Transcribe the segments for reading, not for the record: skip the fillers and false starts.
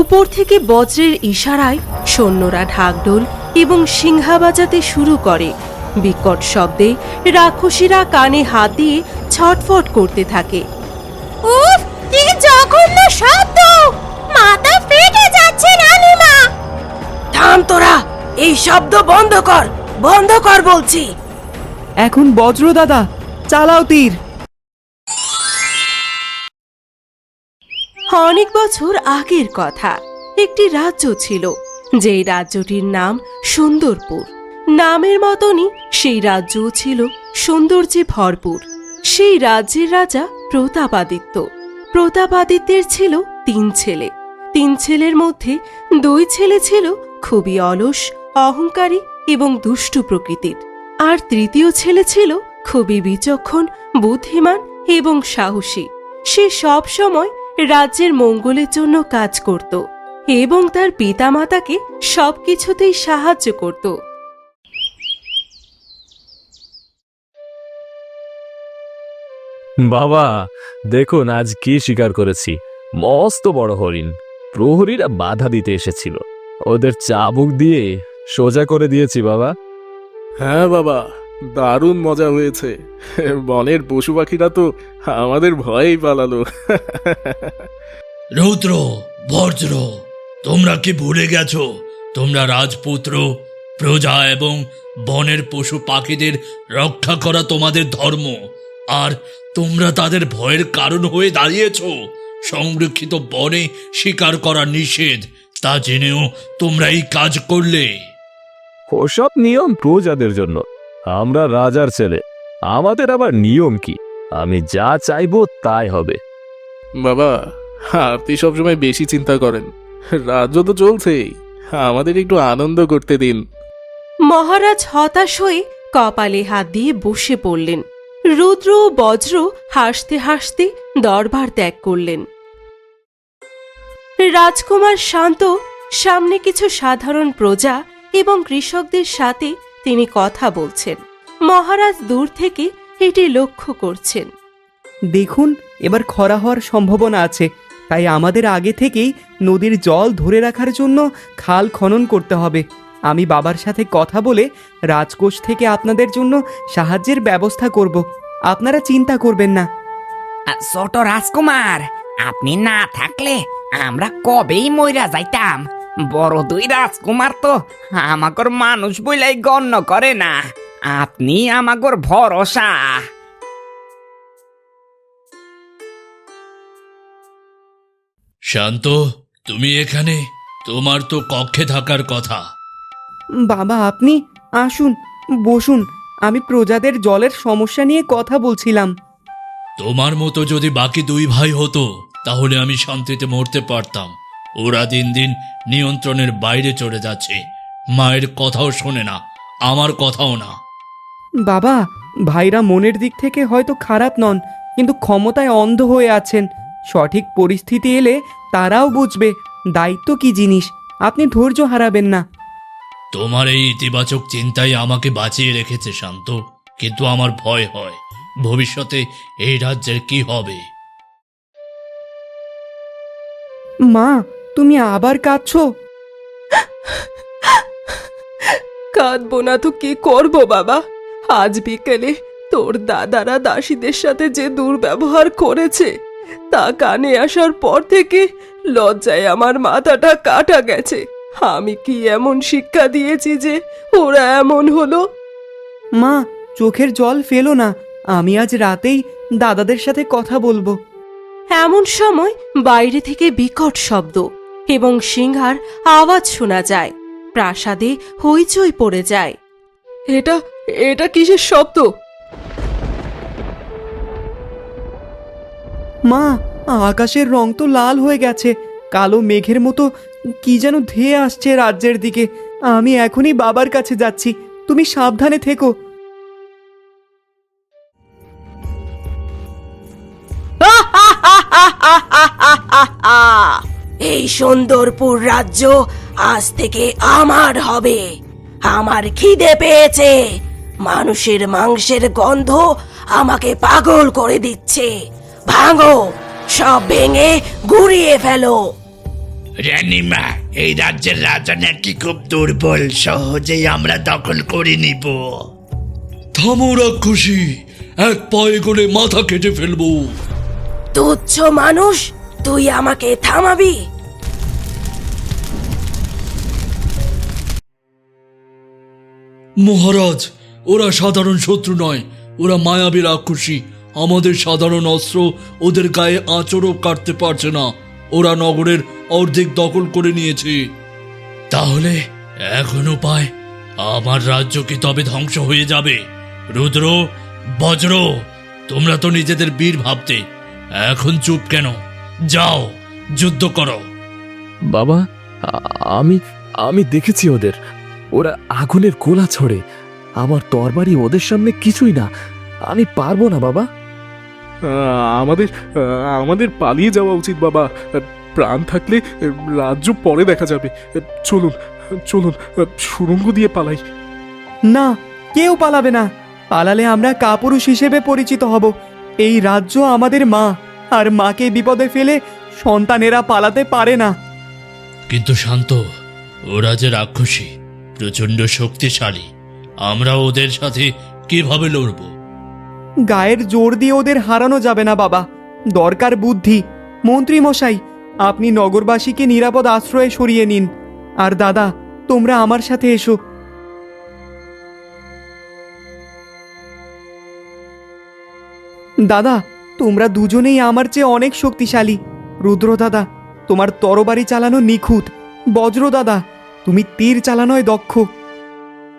উপর থেকে বজ্রের ইশারায় সৈন্যরা ঢাকঢোল এবং সিংহা বাজাতে শুরু করে। বিকট শব্দে রাক্ষসীরা কানে হাত দিয়ে ছটফট করতে থাকে। উফ, কি জঘন্য শব্দ! মাথা ফেটে যাচ্ছে রানীমা। থাম তোরা, এই শব্দ বন্ধ কর, বন্ধ কর বলছি। এখন বজ্র দাদা, চালাও তীর। অনেক বছর আগের কথা, একটি রাজ্য ছিল, যেই রাজ্যটির নাম সুন্দরপুর। নামের মতনই সেই রাজ্যও ছিল সৌন্দর্যে ভরপুর। সেই রাজ্যের রাজা প্রতাপাদিত্য। প্রতাপাদিত্যের ছিল 3 ছেলে। 3 ছেলের মধ্যে 2 ছেলে ছিল খুবই অলস, অহংকারী এবং দুষ্টু প্রকৃতির, আর তৃতীয় ছেলে ছিল খুবই বিচক্ষণ, বুদ্ধিমান এবং সাহসী। সে সব সময় রাজ্যের মঙ্গলের জন্য কাজ করত এবং তার পিতামাতাকে সবকিছুতেই সাহায্য করত। বাবা, দেখুন আজ কি শিকার করেছি। মস্ত বড় হরিণ। প্রহরীরা বাধা দিতে এসেছিল, ওদের চাবুক দিয়ে সোজা করে দিয়েছি বাবা। হ্যাঁ বাবা, দারুণ মজা হয়েছে। বনের পশু পাখিরা তো আমাদের ভয়েই পালালো। রৌদ্র, বজ্র, তোমরা কি ভুলে গেছো তোমরা রাজপুত্র? প্রজা এবং বনের পশু পাখিদের রক্ষা করা তোমাদের ধর্ম, আর তোমরা তাদের ভয়ের কারণ হয়ে দাঁড়িয়েছো। সংরক্ষিত বনে শিকার করা নিষেধ, তা জেনেও তোমরা এই কাজ করলে। ওসব নিয়ম প্রজাদের জন্য, আমরা রাজার ছেলে, আমাদের আবার নিয়ম কি? আমি যা চাইবো তাই হবে। বাবা, আপনি সবসময় বেশি চিন্তা করেন। রাজ্য তো চলছেই, আমাদের একটু আনন্দ করতে দিন। মহারাজ হতাশ হয়ে কপালে হাত দিয়ে বসে পড়লেন। রুদ্র ও বজ্র হাসতে হাসতে দরবার ত্যাগ করলেন। রাজকুমার শান্ত সামনে কিছু সাধারণ প্রজা এবং কৃষকদের সাথে তিনি কথা বলছেন। মহারাজ দূর থেকে এটি লক্ষ্য করছেন। দেখুন, এবার খরা হওয়ার সম্ভাবনা আছে, তাই আমাদের আগে থেকেই নদীর জল ধরে রাখার জন্য খাল খনন করতে হবে। আমি বাবার সাথে কথা বলে রাজকোষ থেকে আপনাদের জন্য সাহায্যের ব্যবস্থা করব। আপনারা চিন্তা করবেন না। ছোট রাজকুমার, আপনি না থাকলে আমরা কবেই মইরা যাইতাম। বড় 2 রাজকুমার তো আমাগর মানুষ বইলাই গণ্য করে না। আপনি আমাগর ভরসা। শান্ত, তুমি এখানে? তোমার তো কক্ষে থাকার কথা। বাবা, আপনি আসুন, বসুন। আমি প্রজাদের জলের সমস্যা নিয়ে কথা বলছিলাম। তোমার মতো যদি বাকি 2 ভাই হতো, তাহলে আমি শান্তিতে মরতে পারতাম। ওরা দিন দিন নিয়ন্ত্রণের বাইরে চলে যাচ্ছে। মায়ের কথাও শোনে না, আমার কথাও না। বাবা, ভাইরা মনের দিক থেকে হয়তো খারাপ নন, কিন্তু ক্ষমতায় অন্ধ হয়ে আছেন। সঠিক পরিস্থিতি এলে তারাও বুঝবে দায়িত্ব কি জিনিস। আপনি ধৈর্য হারাবেন না। তোমার এই ইতিবাচক চিন্তাই আমাকে বাঁচিয়ে রেখেছে শান্ত, কিন্তু আমার ভয় হয় ভবিষ্যতে এই রাজ্যের কি হবে। মা, তুমি আবার কাঁদছো? কাঁদবো না তো কি করব বাবা? আজ বিকেলে তোর দাদারা দাসীদের সাথে যে দুর্ব্যবহার করেছে, তা কানে আসার পর থেকে লজ্জায় আমার মাথাটা কাটা গেছে। আমি কি এমন শিক্ষা দিয়েছি যে ওরা এমন হলো? মা, চোখের জল ফেলো না। আমি আজ রাতেই দাদাদের সাথে কথা বলবো। এমন সময় বাইরে থেকে বিকট শব্দ এবং সিংহার আওয়াজ শোনা যায়। প্রাসাদে হইচই পড়ে যায়। এটা এটা কিসের শব্দ? মা, আকাশের রং তো লাল হয়ে গেছে। কালো মেঘের মতো কি যেন ধেয়ে আসছে রাজ্যের দিকে। আমি এখনই বাবার কাছে যাচ্ছি, তুমি সাবধানে থেকো। এই সুন্দরপুর রাজ্য আজ থেকে আমার হবে। আমার খিদে পেয়েছে, মানুষের মাংসের গন্ধ আমাকে পাগল করে দিচ্ছে। ভাঙো, সব ভেঙে গুড়িয়ে ফেলো। রানীমা, এই রাজ্যের রাজা নাকি খুব দুর্বল, সহজেই আমরা দখল করে নিব। থামো রাক্ষসী, এক পায়ে করে মাথা কেটে ফেলবো। তুচ্ছ মানুষ, তুই আমাকে থামাবি? মহারাজ, ওরা সাধারণ শত্রু নয়, ওরা মায়াবী রাক্ষসী। আমাদের সাধারণ অস্ত্র ওদের গায়ে আঁচড়ও কাটতে পারছে না। ওরা নগরের অর্ধেক দখল করে নিয়েছে। তাহলে এখন উপায়? আমার রাজ্য কি তবে ধ্বংস হয়ে যাবে? রুদ্র, বজ্র, তোমরা তো নিজেদের বীর ভাবতে, এখন চুপ কেন? যাও, যুদ্ধ করো। বাবা, আমি আমি দেখেছি ওদের। ওরা আগুনের গোলা ছড়ে। আমার তরবারি ওদের সামনে কিছুই না। আমি পারবো না বাবা। আমাদের আমাদের পালিয়ে যাওয়া উচিত বাবা। প্রাণ থাকলে রাজ্য পরে দেখা যাবে। চলুন চলুন, সুড়ঙ্গ দিয়ে পালাই। না, কেউ পালাবে না। পালালে আমরা কাপুরুষ হিসেবে পরিচিত হব। এই রাজ্য আমাদের মা, আর মাকে বিপদে ফেলে সন্তানেরা পালাতে পারে না। কিন্তু শান্ত, ওরা যে রাক্ষসী, প্রচন্ড শক্তিশালী। আমরা ওদের সাথে কিভাবে লড়ব? গায়ের জোর দিয়ে ওদের হারানো যাবে না বাবা, দরকার বুদ্ধি। মন্ত্রী মশাই, আপনি নগরবাসীকে নিরাপদ আশ্রয়ে সরিয়ে নিন। আর দাদা, তোমরা আমার সাথে এসো। দাদা, তোমরা দুজনেই আমার চেয়ে অনেক শক্তিশালী। রুদ্র দাদা, তোমার তরবারি চালানো নিখুঁত। বজ্র দাদা, তুমি তীর চালানোয় দক্ষ।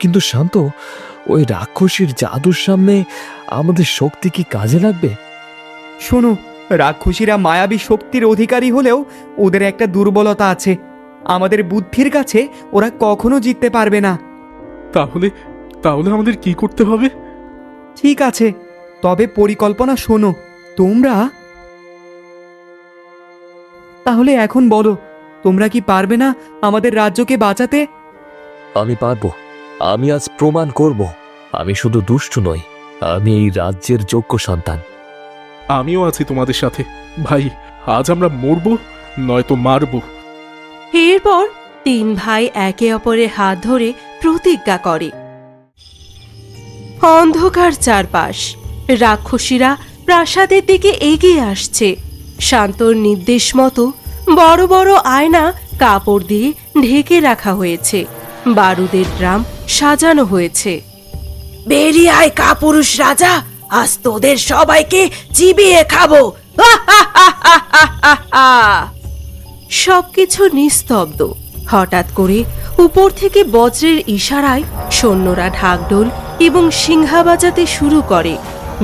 কিন্তু শান্ত, ওই রাক্ষসীর জাদুর সামনে আমাদের শক্তি কি কাজে লাগবে? শোনো, রাক্ষসীরা মায়াবী শক্তির অধিকারী হলেও ওদের একটা দুর্বলতা আছে। আমাদের বুদ্ধির কাছে ওরা কখনো জিততে পারবে না। তাহলে তাহলে আমাদের কি করতে হবে? ঠিক আছে, তবে পরিকল্পনা শোনো। তোমরা তাহলে এখন বলো, তোমরা কি পারবে না আমাদের রাজ্যকে বাঁচাতে? আমি পারবো। আমি আজ প্রমাণ করব আমি শুধু দুষ্ট নই, আমি এই রাজ্যের যোগ্য সন্তান। আমিও আছি তোমাদের সাথে ভাই। আজ আমরা মরবো নয়তো মারবো। এরপর তিন ভাই একে অপরের হাত ধরে প্রতিজ্ঞা করে। অন্ধকার চারপাশ, রাক্ষসীরা প্রাসাদের দিকে এগিয়ে আসছে। শান্তর নির্দেশ মতো বড় বড় আয়না কাপড় দিয়ে ঢেকে রাখা হয়েছে। বারুদের ড্রাম সাজানো হয়েছে। বেরিয়ে আয় কাপুরুষ রাজা, আজ তোদের সবাইকে চিবিয়ে খাবো। সবকিছু নিস্তব্ধ। হঠাৎ করে উপর থেকে বজ্রের ইশারায় সৈন্যরা ঢাকঢোল এবং সিংহা বাজাতে শুরু করে।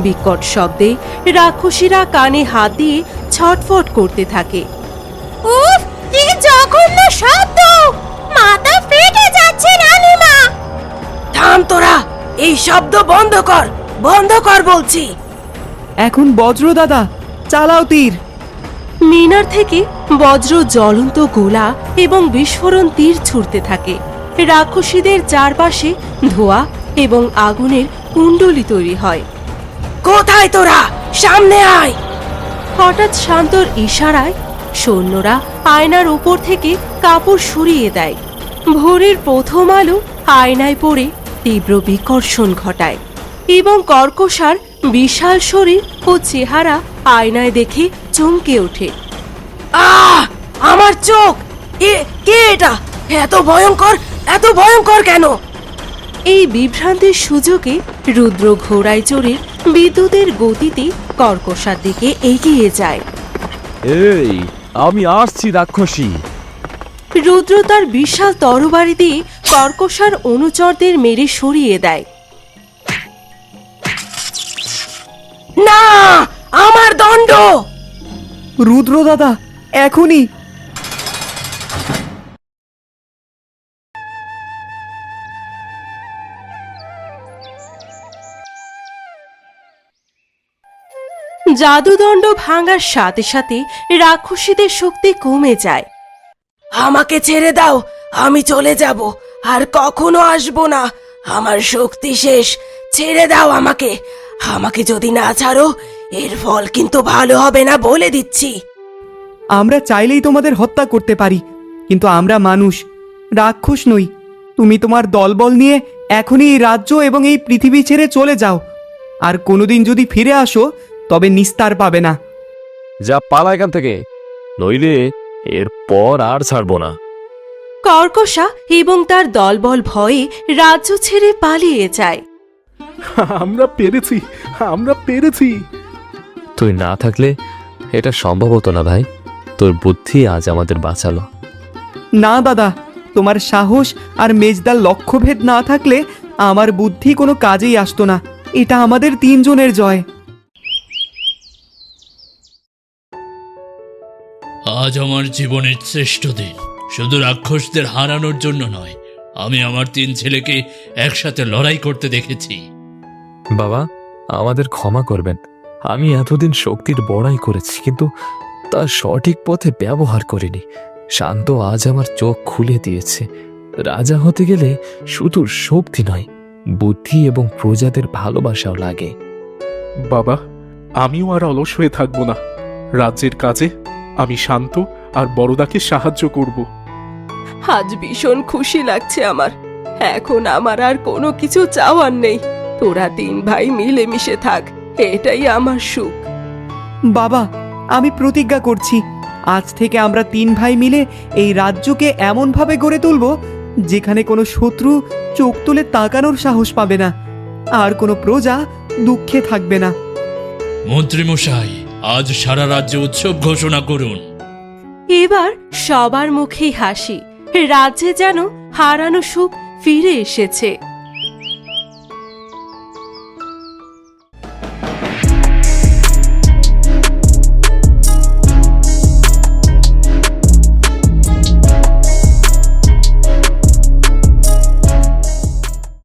বিকট শব্দে রাক্ষসীরা কানে হাত দিয়ে ছটফট করতে থাকে। উফ, কি জঘন্য শব্দ! মাথা ফেটে যাচ্ছে রানীমা। থাম তোরা, এই শব্দ বন্ধ কর, বন্ধ কর বলছি। এখন বজ্র দাদা, চালাও তীর। মিনার থেকে বজ্র জ্বলন্ত গোলা এবং বিস্ফোরণ তীর ছুড়তে থাকে। রাক্ষসীদের চারপাশে ধোঁয়া এবং আগুনের কুণ্ডলী তৈরি হয়। কোথায় তোরা? সামনে আয়। হঠাৎ শান্তর ইশারায় সৈন্যরা আয়নার উপর থেকে কাপড় সরিয়ে দেয়। ভোরের প্রথম আলো আয়নায় পড়ে তীব্র বিকর্ষণ ঘটায় এবং কর্কশার বিশাল শরীর ও চেহারা আয়নায় দেখে চমকে ওঠে। আমার চোখ! কে এটা? এত ভয়ঙ্কর, এত ভয়ঙ্কর কেন? এই বিভ্রান্তির সুযোগে রুদ্র ঘোড়ায় চড়ে বিদ্যুতের গতিতে কর্কশার দিকে এগিয়ে যায়। এই, আমি আসছি রাক্ষসী। রুদ্র তার বিশাল তরবারি দিয়ে কর্কশার অনুচরদের মেরে সরিয়ে দেয়। না, আমার দণ্ড! রুদ্র দাদা, এখনই! জাদুদণ্ড ভাঙার সাথে সাথে রাক্ষসীদের শক্তি কমে যায়। আমাকে ছেড়ে দাও, আমি চলে যাব, আর কখনো আসবো না। আমার শক্তি শেষ, ছেড়ে দাও আমাকে। আমাকে যদি না ছাড়ো, এর ফল কিন্তু ভালো হবে না বলে দিচ্ছি। আমরা চাইলেই তোমাদের হত্যা করতে পারি, কিন্তু আমরা মানুষ, রাক্ষস নই। তুমি তোমার দলবল নিয়ে এখনই এই রাজ্য এবং এই পৃথিবী ছেড়ে চলে যাও। আর কোনোদিন যদি ফিরে আসো তবে নিস্তার পাবে না। যা পালা এখান থেকে, নইলে এরপর আর ছাড়বো না। কর্কশা এবং তার দলবল ভয়ে রাজ্য ছেড়ে পালিয়ে যায়। আমরা পেরেছি, আমরা পেরেছি। তুই না থাকলে এটা সম্ভব হতো না ভাই। তোর বুদ্ধি আজ আমাদের বাঁচালো। না দাদা, তোমার সাহস আর মেজদার লক্ষ্যভেদ না থাকলে আমার বুদ্ধি কোনো কাজেই আসতো না। এটা আমাদের তিনজনের জয়। আজ আমার জীবনের শ্রেষ্ঠ দিন। শুধু রাক্ষসদের হারানোর জন্য নয়, আমি আমার 3 ছেলেকে একসাথে লড়াই করতে দেখেছি। বাবা, আমাদের ক্ষমা করবেন। আমি এতদিন শক্তির বড়াই করেছি, কিন্তু তা সঠিক পথে ব্যবহার করিনি। শান্ত আজ আমার চোখ খুলে দিয়েছে। রাজা হতে গেলে শুধু শক্তি নয়, বুদ্ধি এবং প্রজাদের ভালোবাসাও লাগে। বাবা, আমিও আর অলস হয়ে থাকবো না। রাজ্যের কাজে আমি শান্ত আর বড়দাকে সাহায্য করব। আজ ভীষণ খুশি লাগছে আমার। এখন আমার আর কোনো কিছু চাওয়ার নেই। তোরা 3 ভাই মিলেমিশে থাক, এটাই আমার সুখ। বাবা, আমি প্রতিজ্ঞা করছি, আজ থেকে আমরা 3 ভাই মিলে এই রাজ্যকে এমনভাবে গড়ে তুলব যেখানে কোনো শত্রু চোখ তুলে তাকানোর সাহস পাবে না, আর কোনো প্রজা দুঃখে থাকবে না। মন্ত্রীমশাই, আজ সারা রাজ্যে উৎসব ঘোষণা করুন। এবার সবার মুখেই হাসি। রাজ্যে যেন হারানো সুখ ফিরে এসেছে।